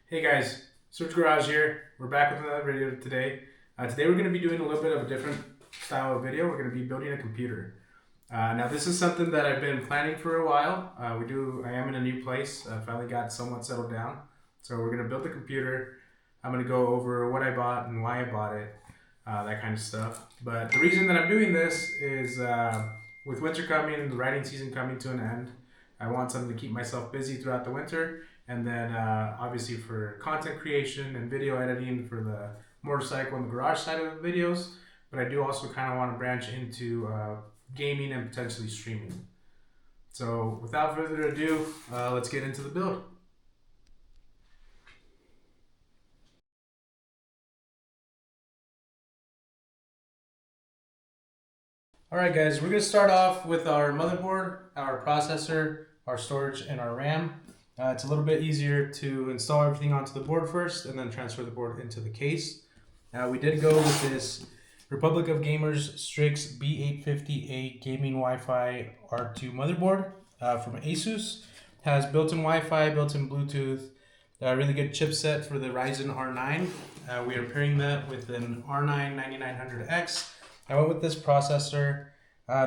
Hey guys, Search Garage here. We're back with another video today. Today we're going to be doing a little bit of a different style of video. We're going to be building a computer. Now this is something that I've been planning for a while. I am in a new place. I finally got somewhat settled down. So we're going to build the computer. I'm going to go over what I bought and why I bought it, that kind of stuff. But the reason that I'm doing this is with winter coming, the riding season coming to an end, I want something to keep myself busy throughout the winter. And then obviously for content creation and video editing for the motorcycle and the garage side of the videos. But I do also kind of want to branch into gaming and potentially streaming. So without further ado, let's get into the build. Alright guys, we're going to start off with our motherboard, our processor, our storage, and our RAM. It's a little bit easier to install everything onto the board first and then transfer the board into the case. We did go with this Republic of Gamers Strix B850A Gaming Wi-Fi R2 motherboard from Asus. Has built-in Wi-Fi, built-in Bluetooth, a really good chipset for the Ryzen R9. We are pairing that with an R9 9900X. I went with this processor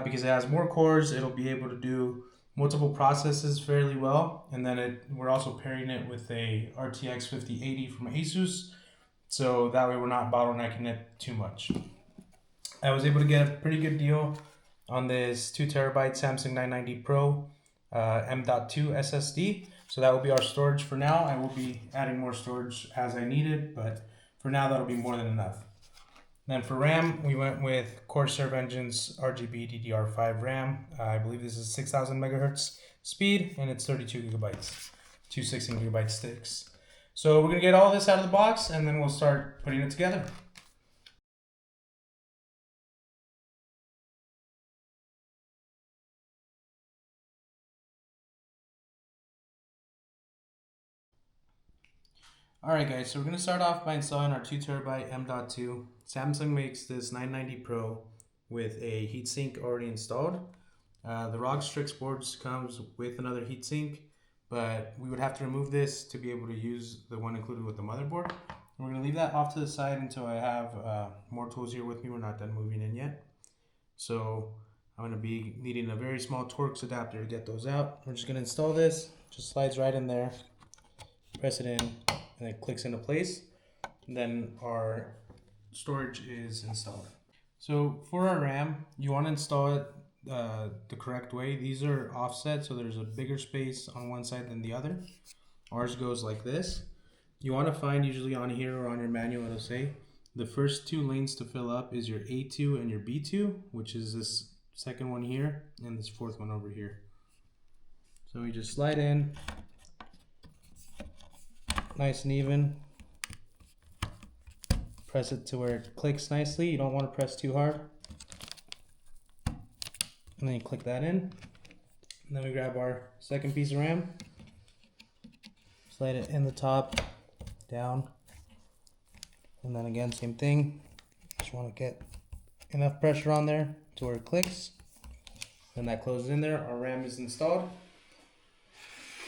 because it has more cores. It'll be able to do multiple processes fairly well. And then we're also pairing it with a RTX 5080 from Asus. So that way we're not bottlenecking it too much. I was able to get a pretty good deal on this 2TB Samsung 990 Pro M.2 SSD. So that will be our storage for now. I will be adding more storage as I need it, but for now that'll be more than enough. Then for RAM, we went with Corsair Vengeance RGB DDR5 RAM. I believe this is 6000 megahertz speed, and it's 32 gigabytes, two 16 gigabyte sticks. So we're gonna get all this out of the box, and then we'll start putting it together. Alright guys, so we're gonna start off by installing our 2TB M.2. Samsung makes this 990 Pro with a heatsink already installed. The ROG Strix boards comes with another heatsink, but we would have to remove this to be able to use the one included with the motherboard. We're going to leave that off to the side until I have more tools here with me. We're not done moving in yet. So I'm going to be needing a very small Torx adapter to get those out. We're just going to install this. Just slides right in there. Press it in and it clicks into place. And then our storage is installed. So for our RAM, you want to install it the correct way. These are offset, so there's a bigger space on one side than the other. Ours goes like this. You want to find, usually on here or on your manual, it'll say the first two lanes to fill up is your A2 and your B2, which is this second one here and this fourth one over here. So we just slide in nice and even. Press it to where it clicks nicely. You don't want to press too hard. And then you click that in. And then we grab our second piece of RAM. Slide it in the top, down. And then again, same thing. Just want to get enough pressure on there to where it clicks. Then that closes in there. Our RAM is installed.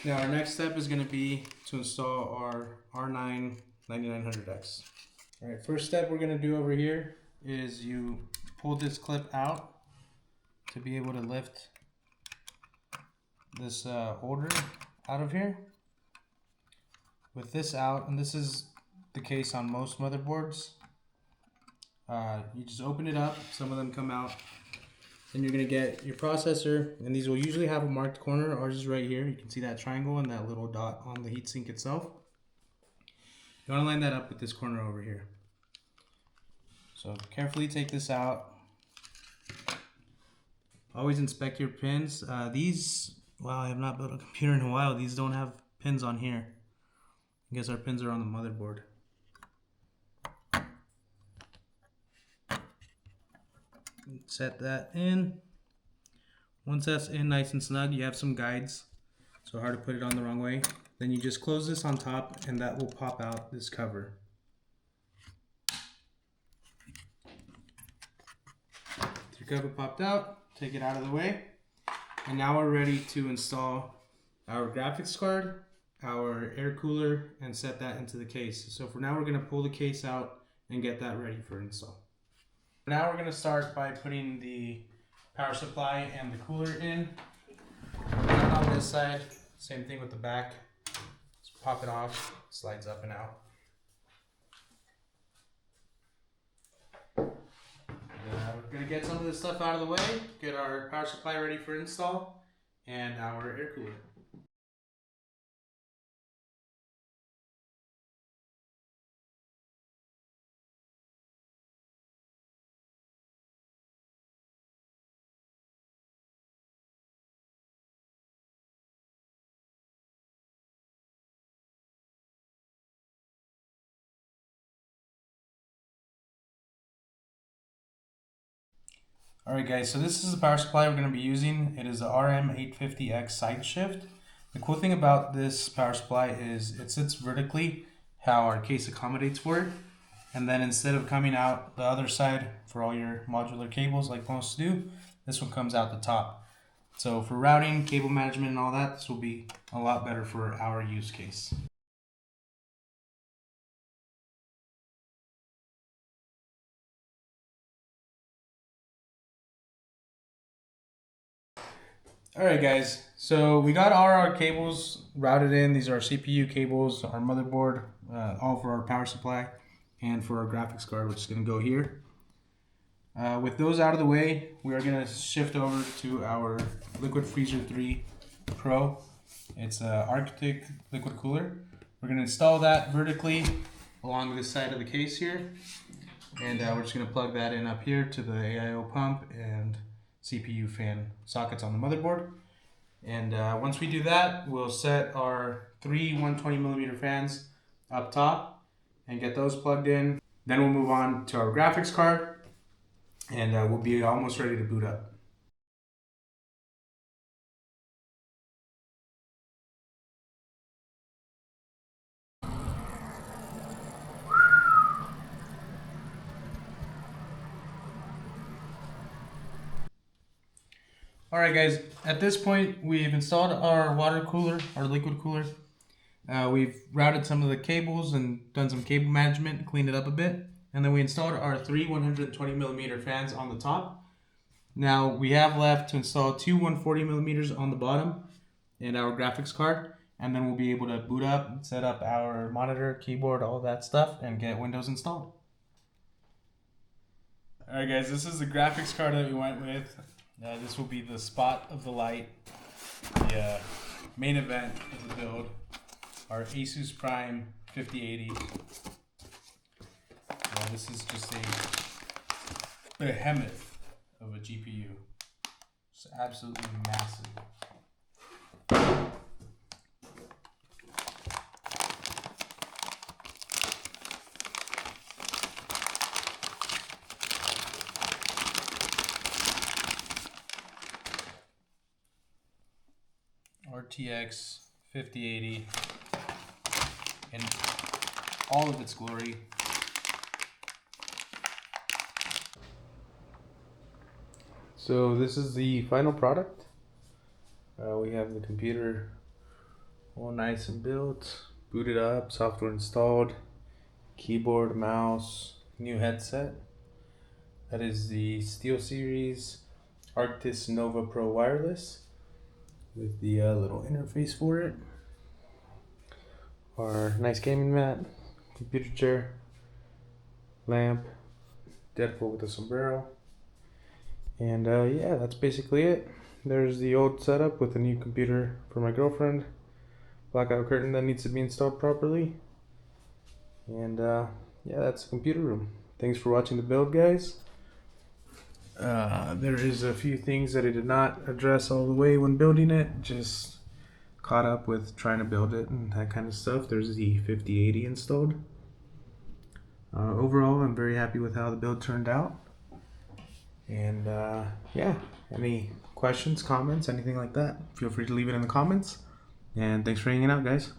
Now our next step is going to be to install our R9 9900X. Alright, first step we're going to do over here is you pull this clip out to be able to lift this holder out of here. With this out, and this is the case on most motherboards, you just open it up, some of them come out, then you're going to get your processor, and these will usually have a marked corner. Ours is right here. You can see that triangle and that little dot on the heatsink itself. You want to line that up with this corner over here. So carefully take this out. Always inspect your pins. Wow, I have not built a computer in a while. These don't have pins on here. I guess our pins are on the motherboard. Set that in. Once that's in nice and snug, you have some guides. So hard to put it on the wrong way. Then you just close this on top and that will pop out this cover. Your cover popped out, take it out of the way. And now we're ready to install our graphics card our air cooler and set that into the case. So for now, we're going to pull the case out and get that ready for install. Now we're going to start by putting the power supply and the cooler in. On this side, same thing with the back. Just pop it off, slides up and out. We're going to get some of this stuff out of the way, get our power supply ready for install, and our air cooler. Alright guys, so this is the power supply we're going to be using. It is a RM850X side shift. The cool thing about this power supply is it sits vertically, how our case accommodates for it. And then instead of coming out the other side for all your modular cables like most do, this one comes out the top. So for routing, cable management and all that, this will be a lot better for our use case. Alright guys, so we got all our cables routed in. These are our CPU cables, our motherboard, all for our power supply, and for our graphics card, which is going to go here. With those out of the way, we are going to shift over to our Liquid Freezer 3 Pro. It's an Arctic liquid cooler. We're going to install that vertically along this side of the case here. And we're just going to plug that in up here to the AIO pump and CPU fan sockets on the motherboard. And once we do that, we'll set our three 120mm fans up top and get those plugged in. Then we'll move on to our graphics card and we'll be almost ready to boot up. Alright guys, at this point we've installed our water cooler, our liquid cooler. We've routed some of the cables and done some cable management, cleaned it up a bit. And then we installed our three 120mm fans on the top. Now we have left to install two 140mm on the bottom and our graphics card. And then we'll be able to boot up, set up our monitor, keyboard, all that stuff, and get Windows installed. Alright guys, this is the graphics card that we went with. This will be the spot of the light, the main event of the build, our Asus Prime 5080. This is just a behemoth of a GPU. It's absolutely massive. RTX 5080 in all of its glory. So this is the final product. We have the computer all nice and built, booted up, software installed, keyboard, mouse, new headset. That is the SteelSeries Arctis Nova Pro Wireless with the little interface for it. Our nice gaming mat, computer chair, lamp, Deadpool with a sombrero. And yeah, that's basically it. There's the old setup with a new computer for my girlfriend. Blackout curtain that needs to be installed properly. And yeah, that's the computer room. Thanks for watching the build, guys. There is a few things that I did not address all the way when building it. Just caught up with trying to build it and that kind of stuff. There's the 5080 installed. Overall, I'm very happy with how the build turned out. And yeah, any questions, comments, anything like that, feel free to leave it in the comments. And thanks for hanging out, guys.